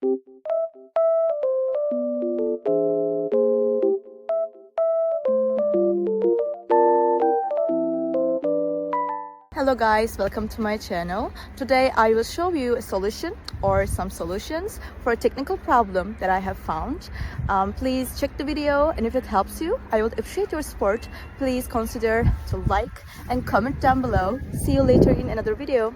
Hello guys, welcome to my channel. Today I will show you a solution or some solutions for a technical problem that I have found. Please check the video, and if it helps you, I would appreciate your support. Please consider to like and comment down below. See you later in another video.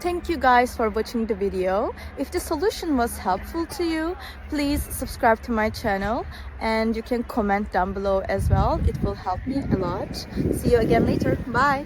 Thank you guys for watching the video. If the solution was helpful to you, please subscribe to my channel, and you can comment down below as well. It will help me a lot. See you again later. Bye.